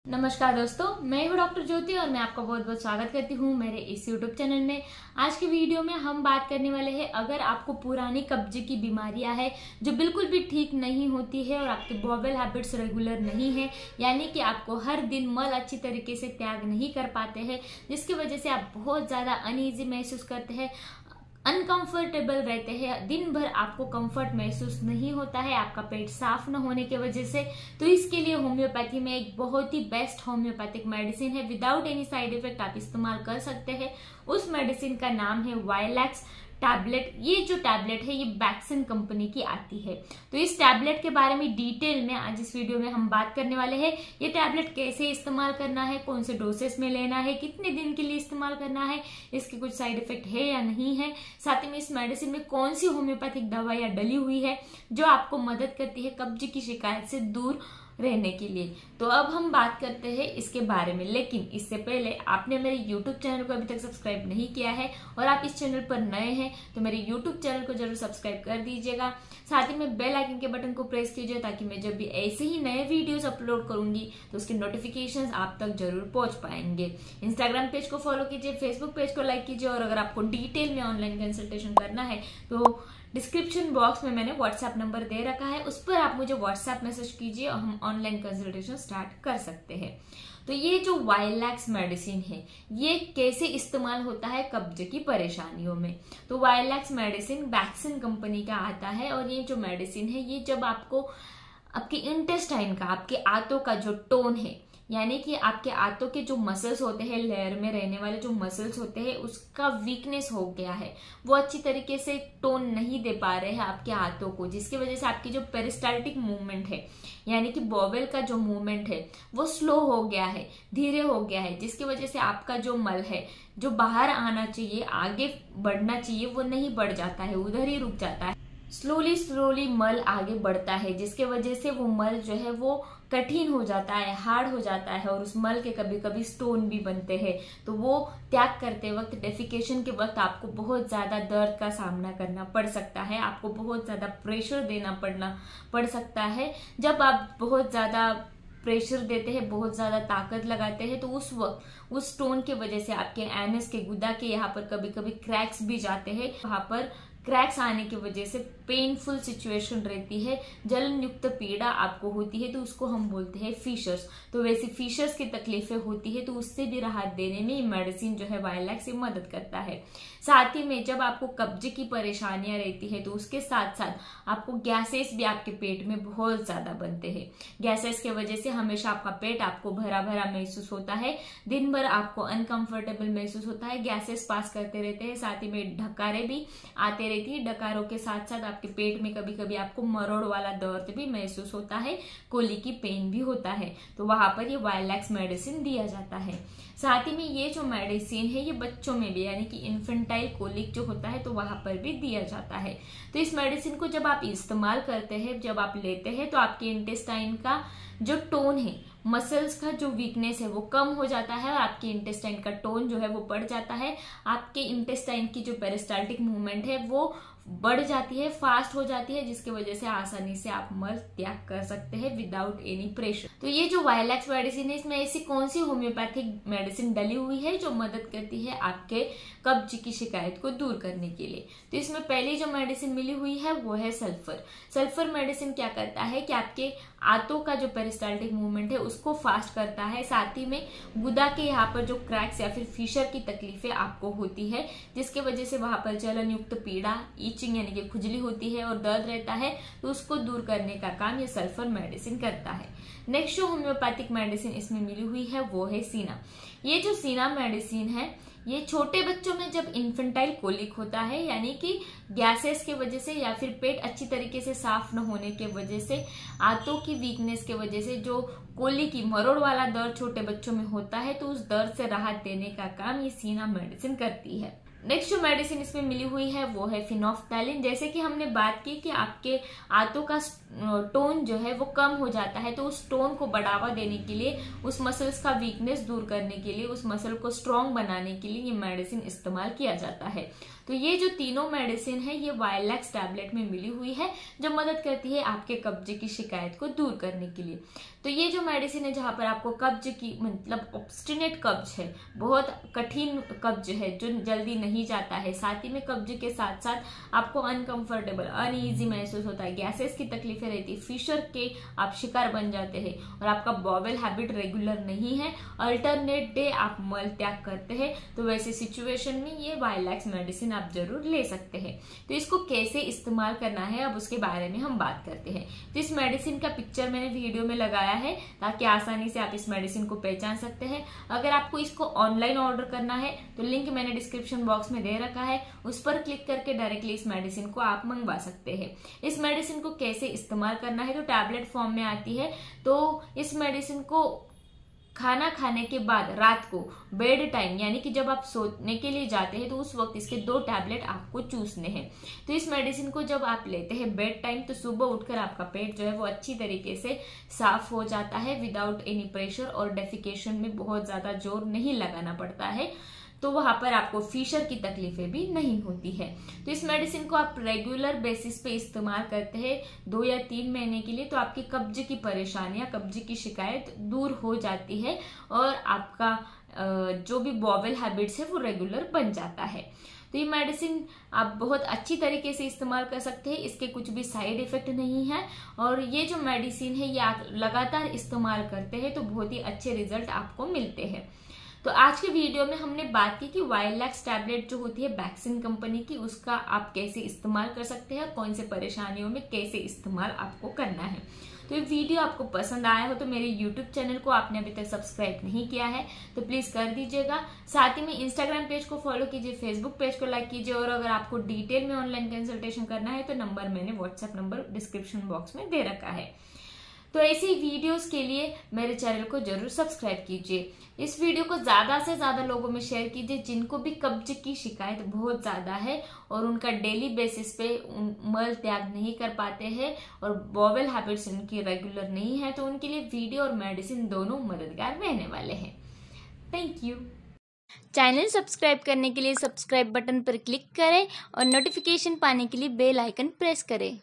नमस्कार दोस्तों, मैं हूँ डॉक्टर ज्योति और मैं आपका बहुत बहुत स्वागत करती हूँ मेरे इस यूट्यूब चैनल में। आज की वीडियो में हम बात करने वाले हैं, अगर आपको पुरानी कब्ज की बीमारियां है जो बिल्कुल भी ठीक नहीं होती है और आपके बॉवेल हैबिट्स रेगुलर नहीं है, यानी कि आपको हर दिन मल अच्छी तरीके से त्याग नहीं कर पाते हैं, जिसकी वजह से आप बहुत ज़्यादा अनईजी महसूस करते हैं, अनकंफर्टेबल रहते हैं, दिन भर आपको कंफर्ट महसूस नहीं होता है आपका पेट साफ न होने की वजह से, तो इसके लिए होम्योपैथी में एक बहुत ही बेस्ट होम्योपैथिक मेडिसिन है, विदाउट एनी साइड इफेक्ट आप इस्तेमाल कर सकते हैं। उस मेडिसिन का नाम है वायलैक्स टैबलेट। ये जो टैबलेट है ये बैक्सन कंपनी की आती है। तो इस टैबलेट के बारे में डिटेल में आज इस वीडियो में हम बात करने वाले हैं। ये टैबलेट कैसे इस्तेमाल करना है, कौन से डोसेस में लेना है, कितने दिन के लिए इस्तेमाल करना है, इसके कुछ साइड इफेक्ट है या नहीं है, साथ ही में इस मेडिसिन में कौन सी होम्योपैथिक दवाइयां डली हुई है जो आपको मदद करती है कब्ज की शिकायत से दूर रहने के लिए। तो अब हम बात करते हैं इसके बारे में, लेकिन इससे पहले आपने मेरे YouTube चैनल को अभी तक सब्सक्राइब नहीं किया है और आप इस चैनल पर नए हैं तो मेरे YouTube चैनल को जरूर सब्सक्राइब कर दीजिएगा। साथ ही में बेल आइकन के बटन को प्रेस कीजिए ताकि मैं जब भी ऐसे ही नए वीडियोस अपलोड करूंगी तो उसके नोटिफिकेशंस आप तक जरूर पहुंच पाएंगे। इंस्टाग्राम पेज को फॉलो कीजिए, फेसबुक पेज को लाइक कीजिए और अगर आपको डिटेल में ऑनलाइन कंसल्टेशन करना है तो डिस्क्रिप्शन बॉक्स में मैंने व्हाट्सएप नंबर दे रखा है, उस पर आप मुझे व्हाट्सएप मैसेज कीजिए और हम ऑनलाइन कंसल्टेशन स्टार्ट कर सकते हैं। तो ये जो वायलैक्स मेडिसिन है ये कैसे इस्तेमाल होता है कब्ज की परेशानियों में, तो वायलैक्स मेडिसिन बैक्सन कंपनी का आता है और ये जो मेडिसिन है ये जब आपको आपके इंटेस्टाइन का, आपके आंतों का जो टोन है, यानी कि आपके आंतों के जो मसल्स होते हैं, लेयर में रहने वाले जो मसल्स होते हैं उसका वीकनेस हो गया है, वो अच्छी तरीके से टोन नहीं दे पा रहे हैं आपके आंतों को, जिसकी वजह से आपकी जो पेरिस्टाल्टिक मूवमेंट है यानी कि बॉवेल का जो मूवमेंट है वो स्लो हो गया है, धीरे हो गया है, जिसकी वजह से आपका जो मल है जो बाहर आना चाहिए, आगे बढ़ना चाहिए, वो नहीं बढ़ जाता है, उधर ही रुक जाता है। स्लोली मल आगे बढ़ता है, जिसके वजह से वो मल जो है वो कठिन हो जाता है, हार्ड हो जाता है और उस मल के कभी कभी स्टोन भी बनते हैं। तो वो त्याग करते वक्त, डेफिकेशन के वक्त आपको बहुत ज्यादा दर्द का सामना करना पड़ सकता है, आपको बहुत ज्यादा प्रेशर देना पड़ सकता है। जब आप बहुत ज्यादा प्रेशर देते हैं, बहुत ज्यादा ताकत लगाते हैं, तो उस वक्त उस स्टोन की वजह से आपके एनस के गुदा के यहाँ पर कभी कभी क्रैक्स भी जाते हैं। वहां पर क्रैक्स आने की वजह से पेनफुल सिचुएशन रहती है, जलन युक्त पीड़ा आपको होती है, तो उसको हम बोलते हैं फीशर्स। तो वैसे फीशर्स की तकलीफें होती है तो उससे भी राहत देने में ये मेडिसिन जो है वायलैक्स मदद करता है। साथ ही में जब आपको कब्ज की परेशानियां रहती है तो उसके साथ साथ आपको गैसेस भी आपके पेट में बहुत ज्यादा बनते हैं। गैसेस की वजह से हमेशा आपका पेट आपको भरा भरा महसूस होता है, दिन भर आपको अनकंफर्टेबल महसूस होता है, गैसेस पास करते रहते हैं, साथ ही में ढकारे भी आते रहती है। डकारों के साथ साथ आपके पेट में कभी कभी आपको मरोड़ वाला दर्द भी महसूस होता है, कोली की पेन भी होता है, तो वहां पर ये वायलैक्स मेडिसिन दिया जाता है। साथ ही में ये जो मेडिसिन है ये बच्चों में भी, यानी कि इन्फेंटाइल कोलिक जो होता है तो वहां पर भी दिया जाता है। तो इस मेडिसिन को जब आप इस्तेमाल करते हैं, जब आप लेते हैं, तो आपके इंटेस्टाइन का जो टोन है, मसल्स का जो वीकनेस है वो कम हो जाता है और आपके इंटेस्टाइन का टोन जो है वो बढ़ जाता है। आपके इंटेस्टाइन की जो पेरिस्टाल्टिक मूवमेंट है वो बढ़ जाती है, फास्ट हो जाती है, जिसकी वजह से आसानी से आप मल त्याग कर सकते हैं विदाउट एनी प्रेशर। तो ये जो वायलैक्स मेडिसिन है इसमें ऐसी कौन सी होम्योपैथिक मेडिसिन डली हुई है जो मदद करती है आपके कब्ज की शिकायत को दूर करने के लिए, तो इसमें पहली जो मेडिसिन मिली हुई है वो है सल्फर। सल्फर मेडिसिन क्या करता है कि आपके आंतों का जो पेरिस्टाल्टिक मूवमेंट है उसको फास्ट करता है, साथ ही में गुदा के यहाँ पर जो क्रैक्स या फिर फिशर की तकलीफें आपको होती है, जिसके वजह से वहां पर जलन युक्त पीड़ा, ईचिंग यानी कि खुजली होती है और दर्द रहता है, तो उसको दूर करने का काम ये सल्फर मेडिसिन करता है। नेक्स्ट जो होम्योपैथिक मेडिसिन इसमें मिली हुई है वो है सीना। ये जो सीना मेडिसिन है ये छोटे बच्चों में जब इन्फेंटाइल कोलिक होता है, यानी कि गैसेस के वजह से या फिर पेट अच्छी तरीके से साफ न होने के वजह से, आंतों की वीकनेस के वजह से जो कोली की मरोड़ वाला दर्द छोटे बच्चों में होता है, तो उस दर्द से राहत देने का काम ये सीना मेडिसिन करती है। नेक्स्ट जो मेडिसिन इसमें मिली हुई है वो है फिनोफ्थैलिन। जैसे कि हमने बात की कि आपके आंतों का टोन जो है वो कम हो जाता है, तो उस टोन को बढ़ावा देने के लिए, उस मसल्स का वीकनेस दूर करने के लिए, उस मसल को स्ट्रॉन्ग बनाने के लिए ये मेडिसिन इस्तेमाल किया जाता है। तो ये जो तीनों मेडिसिन है ये वायलैक्स टैबलेट में मिली हुई है जो मदद करती है आपके कब्जे की शिकायत को दूर करने के लिए। तो तो ये जो मेडिसिन है जहाँ पर आपको कब्ज की मतलब ऑब्स्टिनेट कब्ज है, बहुत कठिन कब्ज है जो जल्दी नहीं जाता है, साथ ही में कब्ज के साथ साथ आपको अनकंफर्टेबल अनईजी महसूस होता है, गैसेस की तकलीफें रहती है, फिशर के आप शिकार बन जाते हैं और आपका बॉवेल हैबिट रेगुलर नहीं है, अल्टरनेट डे आप मल त्याग करते हैं, तो वैसे सिचुएशन में ये वाइलैक्स मेडिसिन आप जरूर ले सकते हैं। तो इसको कैसे इस्तेमाल करना है अब उसके बारे में हम बात करते हैं। तो इस मेडिसिन का पिक्चर मैंने वीडियो में लगाया है ताकि आसानी से आप इस मेडिसिन को पहचान सकते हैं। अगर आपको इसको ऑनलाइन ऑर्डर करना है तो लिंक मैंने डिस्क्रिप्शन बॉक्स में दे रखा है, उस पर क्लिक करके डायरेक्टली इस मेडिसिन को आप मंगवा सकते हैं। इस मेडिसिन को कैसे इस्तेमाल करना है, तो टैबलेट फॉर्म में आती है। तो इस मेडिसिन को खाना खाने के बाद रात को बेड टाइम यानी कि जब आप सोने के लिए जाते हैं तो उस वक्त इसके 2 टैबलेट आपको चूसने हैं। तो इस मेडिसिन को जब आप लेते हैं बेड टाइम तो सुबह उठकर आपका पेट जो है वो अच्छी तरीके से साफ हो जाता है विदाउट एनी प्रेशर, और डेफिकेशन में बहुत ज्यादा जोर नहीं लगाना पड़ता है, तो वहां पर आपको फिशर की तकलीफें भी नहीं होती है। तो इस मेडिसिन को आप रेगुलर बेसिस पे इस्तेमाल करते हैं 2 या 3 महीने के लिए, तो आपकी कब्ज की परेशानियां, कब्ज की शिकायत दूर हो जाती है और आपका जो भी बॉवेल हैबिट्स है वो रेगुलर बन जाता है। तो ये मेडिसिन आप बहुत अच्छी तरीके से इस्तेमाल कर सकते हैं, इसके कुछ भी साइड इफेक्ट नहीं है, और ये जो मेडिसिन है ये आप लगातार इस्तेमाल करते हैं तो बहुत ही अच्छे रिजल्ट आपको मिलते हैं। तो आज के वीडियो में हमने बात की कि वाइलैक्स टैबलेट जो होती है बैक्सिन कंपनी की, उसका आप कैसे इस्तेमाल कर सकते हैं, कौन से परेशानियों में कैसे इस्तेमाल आपको करना है। तो ये वीडियो आपको पसंद आया हो तो मेरे यूट्यूब चैनल को आपने अभी तक सब्सक्राइब नहीं किया है तो प्लीज कर दीजिएगा। साथ ही में इंस्टाग्राम पेज को फॉलो कीजिए, फेसबुक पेज को लाइक कीजिए, और अगर आपको डिटेल में ऑनलाइन कंसल्टेशन करना है तो नंबर मैंने व्हाट्सएप नंबर डिस्क्रिप्शन बॉक्स में दे रखा है। तो ऐसी वीडियोस के लिए मेरे चैनल को जरूर सब्सक्राइब कीजिए। इस वीडियो को ज्यादा से ज्यादा लोगों में शेयर कीजिए जिनको भी कब्ज की शिकायत बहुत ज्यादा है और उनका डेली बेसिस पे मल त्याग नहीं कर पाते हैं और बॉवेल हैबिट्स उनकी रेगुलर नहीं है, तो उनके लिए वीडियो और मेडिसिन दोनों मददगार रहने वाले हैं। Thank you. चैनल सब्सक्राइब करने के लिए सब्सक्राइब बटन पर क्लिक करें और नोटिफिकेशन पाने के लिए बेल आइकन प्रेस करें।